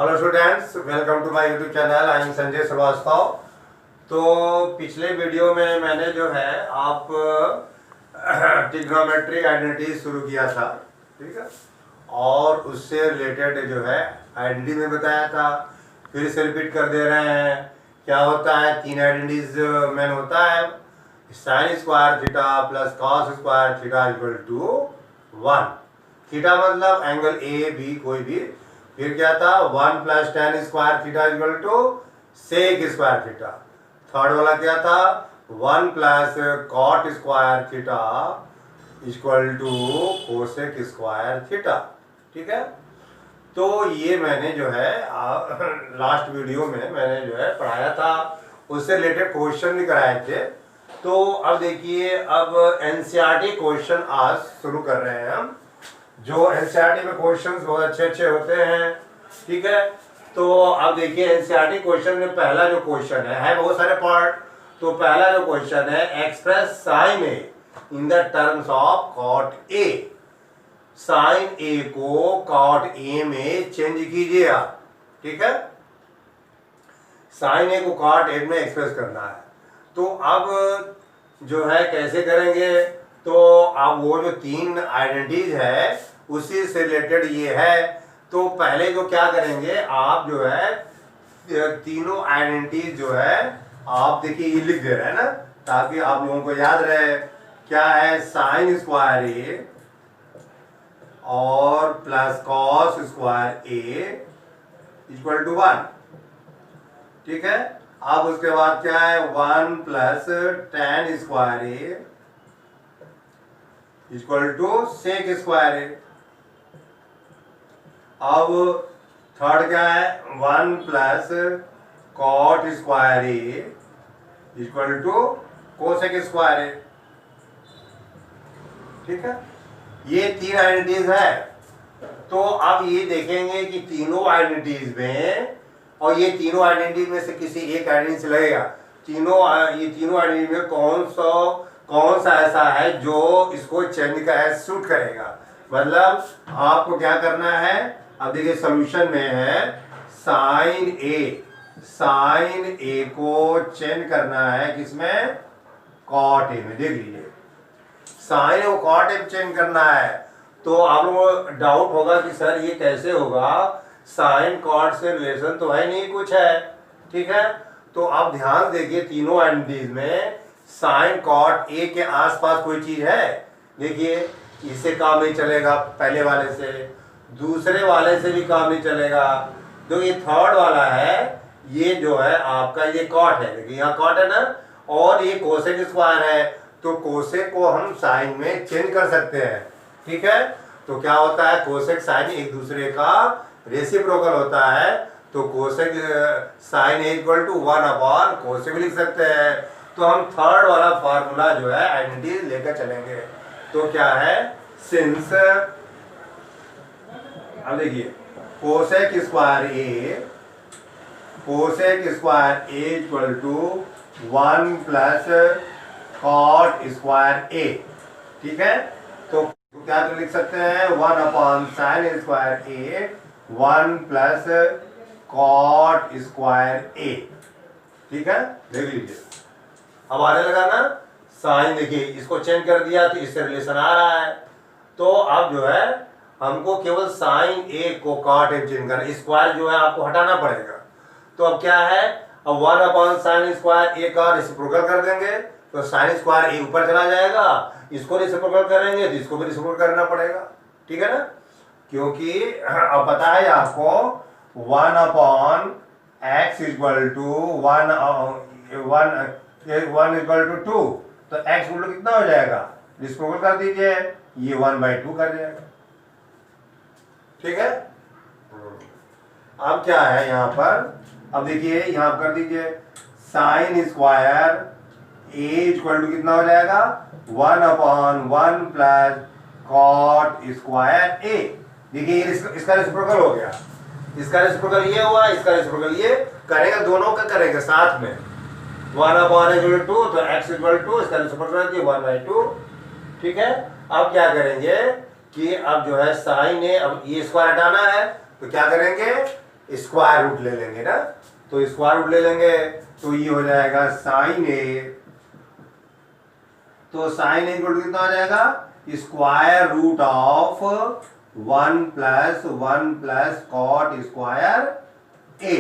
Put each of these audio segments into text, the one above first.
Hello students, welcome to my YouTube channel. I am Sanjay Srivastava. तो पिछले video में मैंने जो है आप ट्रिग्नोमेट्रिक आइडेंटिटी शुरू किया था, ठीक है, और उससे रिलेटेड जो है आइडेंटिटी में बताया था। फिर से रिपीट कर दे रहे हैं। क्या होता है, तीन आइडेंटिटीज में होता है, sine square theta plus cos square theta equal to 1। Theta मतलब एंगल ए बी कोई भी। फिर क्या था, 1 plus tan square theta equal to sec square theta. Third वाला क्या था, 1 plus cot square theta equal to cosec square theta. ठीक है, तो ये मैंने जो है लास्ट वीडियो में मैंने जो है पढ़ाया था, उससे रिलेटेड क्वेश्चन भी कराए थे। तो अब देखिए, अब एनसीईआरटी क्वेश्चन आज शुरू कर रहे हैं हम। जो एनसीईआरटी में क्वेश्चंस बहुत अच्छे अच्छे होते हैं, ठीक है। तो अब देखिए, एनसीईआरटी क्वेश्चन में पहला जो क्वेश्चन है बहुत सारे पार्ट। तो पहला जो क्वेश्चन है, express sine A in the terms of cot A. Sine A को कॉट ए में चेंज कीजिए आप, ठीक है। साइन ए को कॉट ए में एक्सप्रेस करना है। तो अब जो है कैसे करेंगे, तो अब वो जो तीन आइडेंटिटीज है उसी से रिलेटेड ये है। तो पहले जो क्या करेंगे, आप जो है तीनों आइडेंटिटीज जो है आप देखिए ये लिख दे रहे हैं ना, ताकि आप लोगों को याद रहे। क्या है, साइन स्क्वायर ए और plus cos square A equal to 1, ठीक है। अब उसके बाद क्या है, 1 plus tan square A equal to sec square A. अब थर्ड क्या है, 1 plus cot square A equal to cosec square A, ठीक है। ये तीन आइडेंटिटीज है। तो अब ये देखेंगे कि तीनों आइडेंटिटीज में, और ये तीनों आइडेंटिटी में से किसी एक आइडेंटिटी से लगेगा। ये तीनों आइडेंटिटी में कौन सा ऐसा है जो इसको चेंज का सूट करेगा। मतलब आपको क्या करना है, अब देखिए सोल्यूशन में है साइन ए को चेंज करना है किसमें, कॉट ए में। देख लीजिए, साइन ए को कॉट ए में चेंज करना है। तो आप लोगों को डाउट होगा कि सर ये कैसे होगा, साइन कॉट से रिलेशन तो है नहीं कुछ है, ठीक है। तो आप ध्यान देखिए, तीनों आइडेंटिटीज में साइन कॉट ए के आसपास कोई चीज है। देखिए, इससे काम नहीं चलेगा, पहले वाले से, दूसरे वाले से भी काम नहीं चलेगा। तो ये थर्ड वाला है, ये जो है आपका ये कॉट है। देखिए यहाँ कॉट है ना, और ये कोसेक स्क्वायर है। तो कोसेक को हम साइन में चेंज कर सकते हैं, ठीक है। तो क्या होता है, कोसेक साइन एक दूसरे का रेसिप्रोकल होता है। तो cosec sine equal to 1 upon cosec लिख सकते हैं। तो हम थर्ड वाला फार्मूला जो है आइडेंटिटी लेकर चलेंगे। तो क्या है, सिंस, अब देखिए, cosec square A equal to 1 plus cot square A, ठीक है। तो क्या तो लिख सकते हैं, 1 upon sine square A 1 plus cot square A, ठीक है। देख लीजिए, अब आने लगा ना साइन। देखिए इसको चेंज कर दिया तो इससे रिलेशन आ रहा है। तो अब जो है हमको केवल साइन ए को कॉट ए चेंज करना, स्क्वायर जो है आपको हटाना पड़ेगा। तो अब क्या है, अब 1 अपॉन साइन स्क्वायर ए का रेसिप्रोकल कर देंगे तो साइन स्क्वायर ए ऊपर चला जाएगा। इसको रेसिप्रोकल करेंगे तो इसको भी रेसिप्रोकल करना पड़ेगा, ठीक है ना। क्योंकि अब पता है आपको 1 upon x equal to 1 equal to 2, तो एक्स इक्वल टू कितना हो जाएगा, रेसिप्रोकल कर दीजिए, ये 1/2 कर जाएगा, ठीक है। अब क्या है यहाँ पर, अब देखिए यहाँ कर दीजिए, sine square A equal to कितना हो जाएगा, 1 upon 1 plus cot square A. देखिए इसका रेसिप्रोकल हो गया, इसका रेसिप्रोकल ये हुआ, इसका रेसिप्रोकल ये करेगा, दोनों का करेंगे साथ में। 1 अपॉन इक्वल टू 2, तो x इक्वल टू इसका रेसिप्रोकल कर दिए 1/2, ठीक है। अब क्या करेंगे कि अब जो है साइन ए, अब ये स्क्वायर हटाना है तो क्या करेंगे, स्क्वायर रूट ले लेंगे ना, तो स्क्वायर रूट ले लेंगे तो ये हो जाएगा साइन ए, तो साइन ए इक्वल टू कितना हो जाएगा, square root of 1 + cot square A.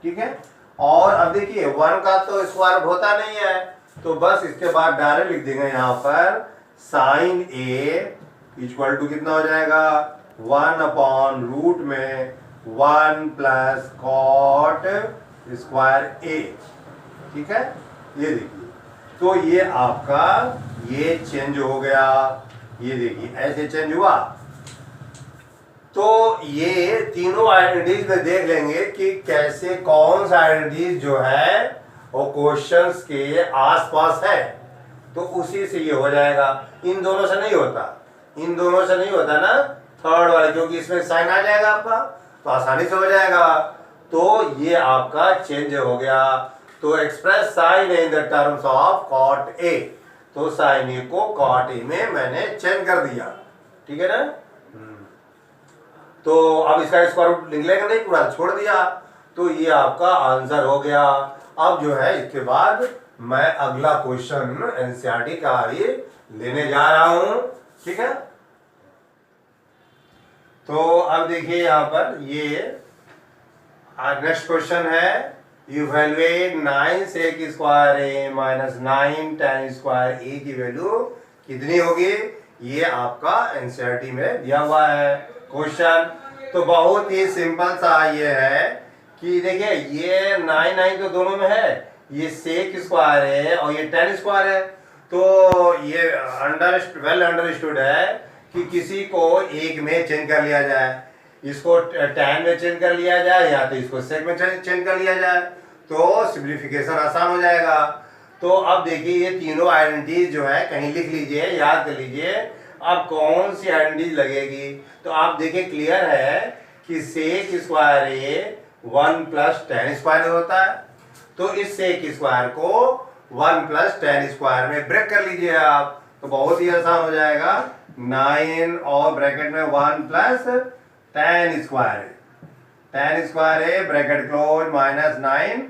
ठीक है, और अब देखिए 1 का तो स्क्वायर होता नहीं है, तो बस इसके बाद डायरेक्ट लिख देंगे यहाँ पर साइन ए इक्वल टू कितना हो जाएगा 1/रूट में 1 + कॉट स्क्वायर ए। ठीक है, ये देखिए, तो ये आपका ये चेंज हो गया, ये देखिए ऐसे चेंज हुआ। तो ये तीनों आइडेंटिटीज में देख लेंगे कि कैसे कौन सा आइडेंटिटीज जो है वो क्वेश्चंस के आसपास है, तो उसी से ये हो जाएगा। इन दोनों से नहीं होता, इन दोनों से नहीं होता ना, थर्ड वाले, क्योंकि इसमें साइन आ जाएगा आपका, तो आसानी से हो जाएगा। तो ये आपका चेंज हो गया। तो express sine A in the terms of cot A, तो साइन ए को कॉट ए में मैंने चेंज कर दिया। ठीक है ना, तो अब इसका स्क्वायर रूट लिख लेंगे नहीं, पूरा छोड़ दिया, तो ये आपका आंसर हो गया। अब जो है इसके बाद मैं अगला क्वेश्चन एनसीईआरटी का ही लेने जा रहा हूं। ठीक है, तो अब देखिए यहाँ पर ये नेक्स्ट क्वेश्चन है, इवैल्यूएट 9 sec स्क्वायर ए माइनस 9 tan स्क्वायर ए की वैल्यू कितनी होगी, ये आपका एनसीईआरटी में दिया हुआ है क्वेश्चन। तो बहुत ही सिंपल सा ये है कि देखिए ये 9 तो दोनों में है, ये सेक स्क्वायर है और ये tan स्क्वायर है, तो ये वेल अंडरस्टूड है कि किसी को एक में चेंज कर लिया जाए, इसको tan में चेंज कर लिया जाए या तो इसको सेक में चेंज कर लिया जाए, तो सिंप्लीफिकेशन आसान हो जाएगा। तो अब देखिए ये तीनों आइडेंटिटीज जो है कहीं लिख लीजिए, याद कर लीजिए, अब कौन सी आइडेंटिटी लगेगी। तो आप देखिए क्लियर है कि सेक स्क्वायर ए 1 + tan स्क्वायर होता है, तो इस सेक स्क्वायर को 1 + tan स्क्वायर में ब्रेक कर लीजिए आप, तो बहुत ही आसान हो जाएगा। 9 और ब्रैकेट में 1 + tan स्क्वायर, tan स्क्वायर है bracket close minus 9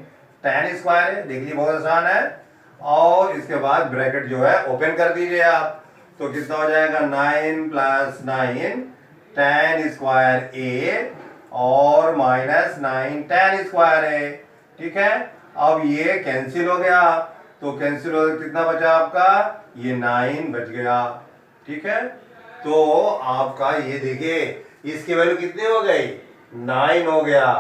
tan square है, देख लीजिए बहुत आसान है। और इसके बाद ब्रैकेट जो है ओपन कर दीजिए आप, तो कितना हो जाएगा 9 + 9 tan स्क्वायर ए और माइनस 9 tan स्क्वायर है। ठीक है, अब ये कैंसिल हो गया, तो कैंसिल हो गया, कितना बचा आपका, ये 9 बच गया। ठीक है, तो आपका ये देखिए इसकी वैल्यू कितनी हो गई, 9 हो गया।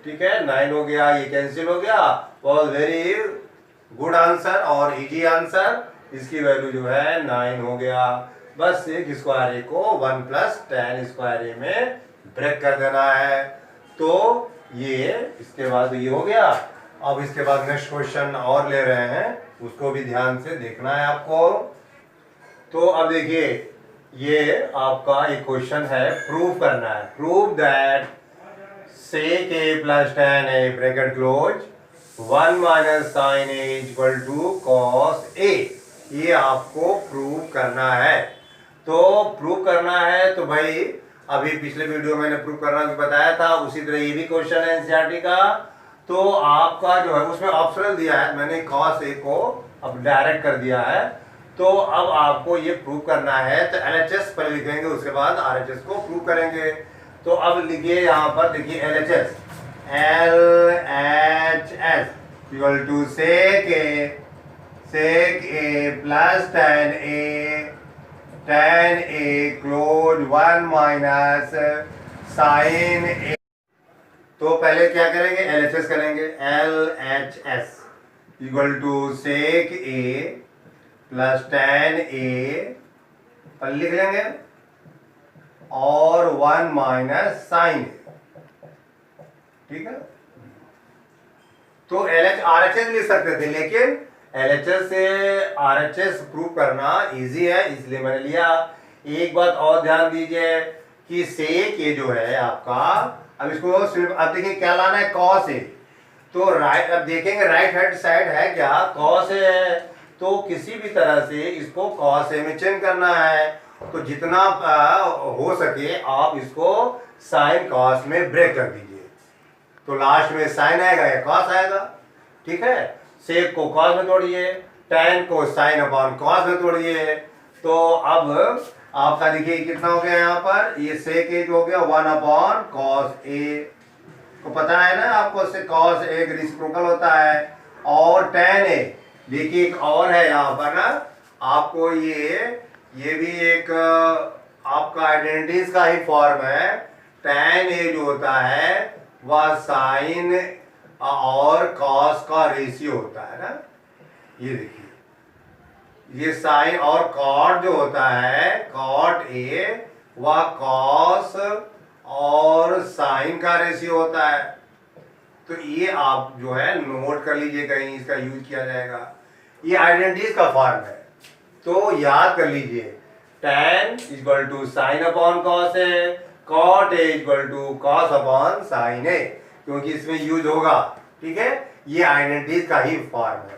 ठीक है, 9 हो गया, ये कैंसिल हो गया, बहुत वेरी गुड आंसर और इजी आंसर, इसकी वैल्यू जो है 9 हो गया। बस सेक स्क्वायर ए को 1 + tan स्क्वायर ए में ब्रेक कर देना है। तो ये इसके बाद ये हो गया। अब इसके बाद नेक्स्ट क्वेश्चन और ले रहे हैं, उसको भी ध्यान से देखना है आपको। तो अब देखिए ये आपका एक क्वेश्चन है, प्रूव करना है, prove that sec a + tan a bracket close 1 - sin a = cos a, ये आपको प्रूव करना है। तो प्रूव करना है तो भाई अभी पिछले वीडियो में मैंने प्रूव करना भी बताया था, उसी तरह ये भी क्वेश्चन है एनसीईआरटी का। तो आपका जो है उसमें ऑप्शनल दिया है, मैंने cos a को अब डायरेक्ट कर दिया है। तो अब आपको ये प्रूव करना है, तो LHS पहले लिखेंगे, उसके बाद RHS को प्रूव करेंगे। तो अब लिखिए यहाँ पर, देखिए LHS LHS = sec a + tan a close 1 - sin a। तो पहले क्या करेंगे, LHS करेंगे, LHS = sec a + tan a पर लिख लेंगे और 1 - sin a। ठीक है, तो RHS लिख सकते थे, लेकिन LHS से RHS प्रूव करना इजी है, इसलिए मैंने लिया। एक बात और ध्यान दीजिए कि सेक ये जो है आपका, अब इसको सिर्फ अब देखिए क्या लाना है, cos a, तो राइट, अब देखेंगे राइट हैंड साइड है क्या, cos a है, तो किसी भी तरह से इसको cos a में चेंज करना है। तो जितना हो सके आप इसको sin cos में ब्रेक कर दीजिए। तो लास्ट में साइन आएगा या कॉस आएगा, ठीक है। सेक को कॉस में तोड़िए, tan को साइन अपॉन कॉस में तोड़िए, तो अब आपका देखिए कितना हो गया यहाँ पर, ये सेक ए हो गया 1 अपॉन कॉस ए, तो पता है ना आपको, से कॉस ए रेसिप्रोकल होता है, और tan ए देखिए एक और है यहाँ पर ना आपको, ये भी एक आपका आइडेंटिटीज का ही फॉर्म है। tan ए जो होता है वह साइन और कॉस का रेशियो होता है ना, ये देखिए ये साइन और कॉट जो होता है, कॉट ए वह कॉस और साइन का रेशियो होता है। तो ये आप जो है नोट कर लीजिए, कहीं इसका यूज किया जाएगा, ये आइडेंटिटीज का फॉर्म है। तो याद कर लीजिए tan equal to sine upon cos A, cot A equal to cos upon sine A, क्योंकि इसमें यूज होगा, ठीक है। ये आइडेंटिटीज का ही फॉर्म है।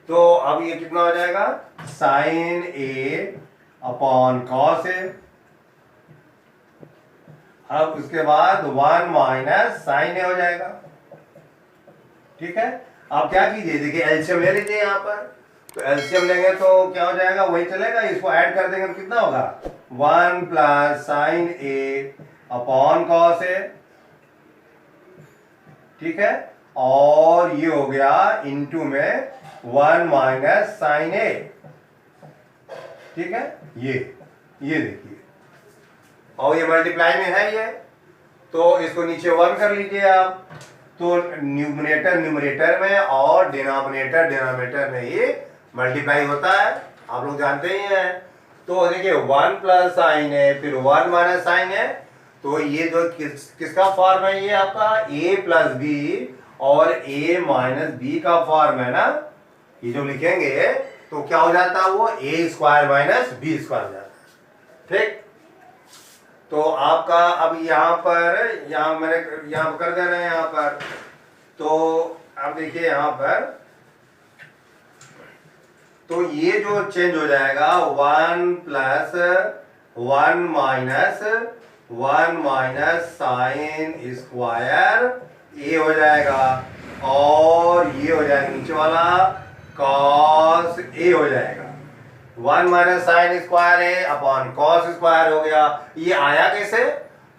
तो अब ये कितना हो जाएगा, साइन ए अपॉन कॉस ए, अब उसके बाद 1 माइनस साइन ए हो जाएगा, ठीक है। आप क्या कीजिए, देखिए एलसीएम ले लीजिए यहाँ पर, तो एलसीएम लेंगे तो क्या हो जाएगा, वही चलेगा, इसको ऐड कर देंगे तो कितना होगा 1 प्लस साइन ए अपॉन कॉस ए, ठीक है। और ये हो गया इनटू में 1 माइनस साइन ए, ठीक है। ये देखिए, और ये मल्टीप्लाई में है ये, तो इसको नीचे 1 कर लीजिए आप, तो न्यूमरेटर न्यूमरेटर में और डिनोमिनेटर डिनोमिनेटर में ये मल्टीप्लाई होता है, आप लोग जानते ही हैं। तो देखिए 1 प्लस साइन है, फिर 1 माइनस साइन है, तो ये जो किसका फॉर्म है, ये आपका a प्लस बी और a माइनस बी का फॉर्म है ना, ये जो लिखेंगे तो क्या हो जाता है, वो a square minus B square हो जाता है, ठीक। तो आपका अब यहाँ पर, यहाँ मैंने यहाँ कर दे रहे हैं यहाँ पर, तो आप देखिए यहाँ पर, तो ये जो चेंज हो जाएगा 1 प्लस 1 माइनस साइन स्क्वायर ए हो जाएगा, और ये हो जाएगा नीचे वाला कॉस ए हो जाएगा, 1 minus sign square A upon cos square हो गया। ये आया कैसे,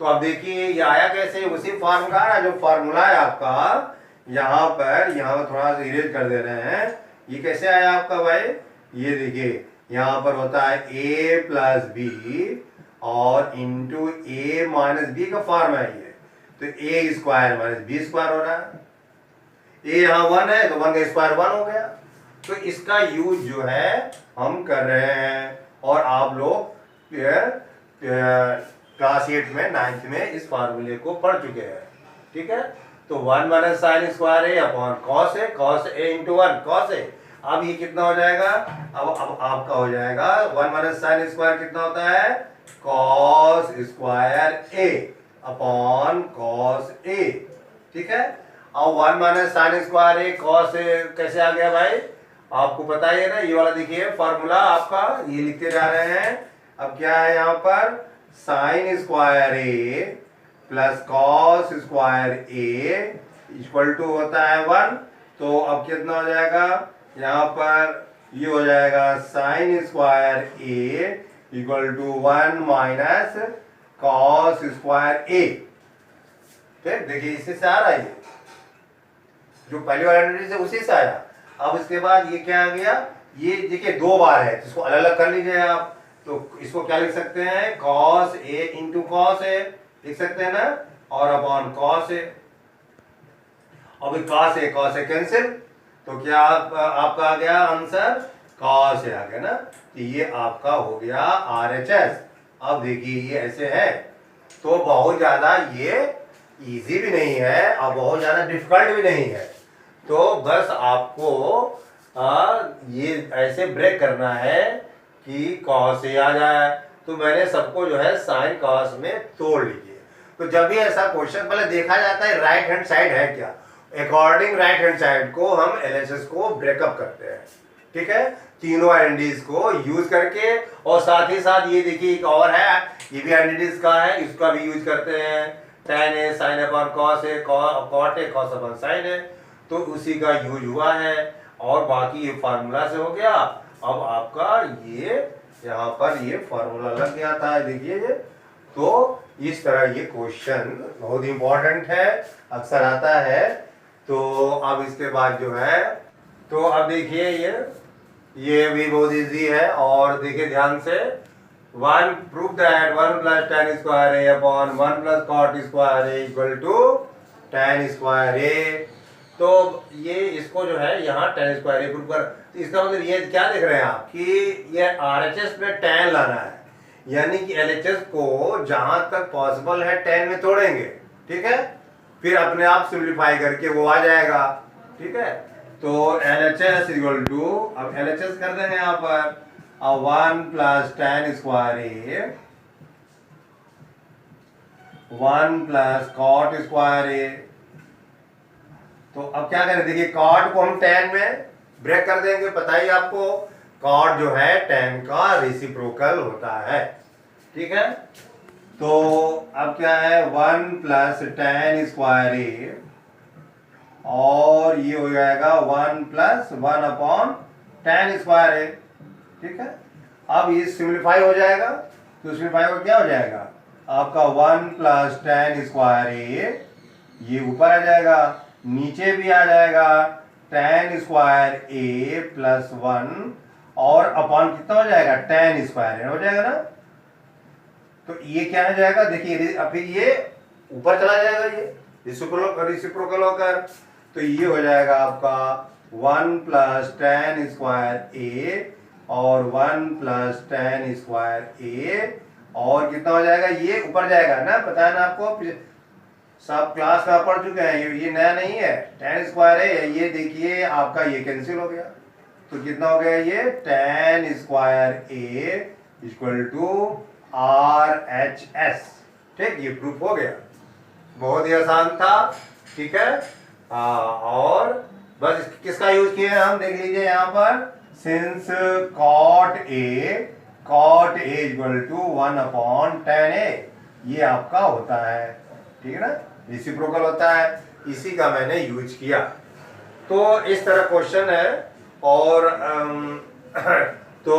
तो अब देखिए ये आया कैसे, उसी फॉर्म का ना जो फॉर्मूला है आपका यहाँ पर थोड़ा सा इरेज कर दे रहे हैं, ये कैसे आया आपका भाई, ये देखिए यहाँ पर होता है a प्लस बी और इंटू ए माइनस बी का फॉर्म है ये, तो a square minus B square हो रहा है, a यहाँ 1 है तो 1 का स्क्वायर 1 हो गया। तो इसका यूज जो है हम कर रहे हैं, और आप लोग क्लास 8 में 9th में इस फार्मूले को पढ़ चुके हैं, ठीक है। तो 1 minus sign square A upon cos A into 1 cos A, अब ये कितना हो जाएगा, अब आपका हो जाएगा 1 माइनस साइन स्क्वायर कितना होता है, cos square A upon cos ए, ठीक है। अब 1 minus sign square A cos A कैसे आ गया भाई, आपको पता ही है ना, ये वाला देखिए फॉर्मूला आपका, ये लिखते जा रहे हैं। अब क्या है यहाँ पर, sine square A plus cos square A equal to होता है 1, तो अब कितना हो जाएगा यहाँ पर, ये हो जाएगा sine square A equal to 1 minus cos square A, ठीक। देखिए इससे से आ रहा है, जो पहली वाला आइडेंटिटी से उसी से आया। अब इसके बाद ये क्या आ गया, ये देखिए 2 बार है, इसको अलग अलग कर लीजिए आप, तो इसको क्या लिख सकते हैं, cos A into cos A लिख सकते हैं ना, और अपॉन कॉस ए, अब कॉस ए कैंसिल, तो क्या आपका आ गया आंसर, कॉस ए आ गया ना, तो ये आपका हो गया RHS। अब देखिए ये ऐसे है, तो बहुत ज्यादा ये इजी भी नहीं है और बहुत ज्यादा डिफिकल्ट भी नहीं है, तो बस आपको ये ऐसे ब्रेक करना है कि कॉस ए आ जाए। तो मैंने सबको जो है साइन कॉस में तोड़ लीजिए। तो जब भी ऐसा क्वेश्चन पहले देखा जाता है राइट हैंड साइड है क्या, अकॉर्डिंग राइट हैंड साइड को हम LHS को ब्रेकअप करते हैं, ठीक है, तीनों आइडेंटिटीज को यूज करके। और साथ ही साथ ये देखिए एक और है, ये भी आइडेंटिटीज का है, इसका भी यूज करते हैं, tan A sin upon cos A cot A cos upon sin A, तो उसी का यूज हुआ है और बाकी ये फार्मूला से हो गया। अब आपका ये यहाँ पर ये फार्मूला लग गया था, देखिए ये। तो इस तरह ये क्वेश्चन बहुत इंपॉर्टेंट है, अक्सर आता है। तो अब इसके बाद जो है, तो अब देखिए ये भी बहुत इजी है। और देखिए ध्यान से, one prove that 1 plus tan square A upon 1 plus cot square A equal to tan square A. तो ये इसको जो है यहाँ tan स्क्वायर ए प्रूव कर, तो इसका मतलब ये क्या देख रहे हैं आप कि ये RHS में tan लाना है, यानी कि LHS को जहां तक पॉसिबल है tan में तोड़ेंगे, ठीक है, फिर अपने आप सिंप्लीफाई करके वो आ जाएगा, ठीक है। तो LHS इक्वल टू, अब LHS कर देंगे यहाँ पर 1 plus tan square A 1 plus cot square A. तो अब क्या करें, देखिए cot को हम tan में ब्रेक कर देंगे, पता ही आपको cot जो है tan का रेसिप्रोकल होता है, ठीक है। तो अब क्या है, 1 प्लस tan स्क्वायर ए और ये हो जाएगा 1 plus 1 upon tan square A, ठीक है। अब ये सिंप्लीफाई हो जाएगा, तो सिंप्लीफाई हो क्या हो जाएगा आपका 1 प्लस tan स्क्वायर ए, ये ऊपर आ जाएगा, नीचे भी आ जाएगा tan स्क्वायर ए प्लस 1 और अपॉन कितना हो जाएगा tan स्क्वायर ए हो जाएगा ना। तो ये क्या हो जाएगा, देखिए अब फिर ये ऊपर चला जाएगा, ये रिसिप्रोकल होकर, तो ये हो जाएगा आपका 1 प्लस tan स्क्वायर ए और 1 प्लस tan स्क्वायर ए, और कितना हो जाएगा, ये ऊपर जाएगा ना, पता है ना आपको, सब क्लास में पढ़ चुके हैं, ये नया नहीं है। tan स्क्वायर है, ये देखिए आपका ये कैंसिल हो गया, तो कितना हो गया, ये tan square A equal to RHS, ठीक, ये प्रूफ हो गया, बहुत ही आसान था, ठीक है। और बस किसका यूज किया है हम देख लीजिए यहाँ पर, since cot A equal to 1 upon tan A, ये आपका होता है, ठीक है ना, रेसिप्रोकल होता है, इसी का मैंने यूज किया। तो इस तरह क्वेश्चन है। और तो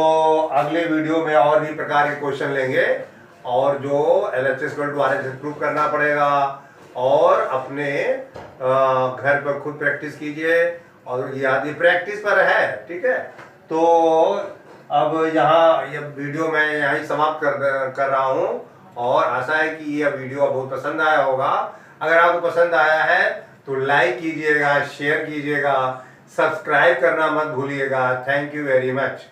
अगले वीडियो में और भी प्रकार के क्वेश्चन लेंगे, और जो LHS equal to RHS prove करना पड़ेगा, और अपने घर पर खुद प्रैक्टिस कीजिए, और ये आदि प्रैक्टिस पर है, ठीक है। तो अब यहाँ ये वीडियो मैं यहाँ ही समाप्त कर रहा हूँ, और आशा है कि ये वीडियो बहुत पसंद आया होगा। अगर आपको पसंद आया है तो लाइक कीजिएगा, शेयर कीजिएगा, सब्सक्राइब करना मत भूलिएगा। Thank you very much.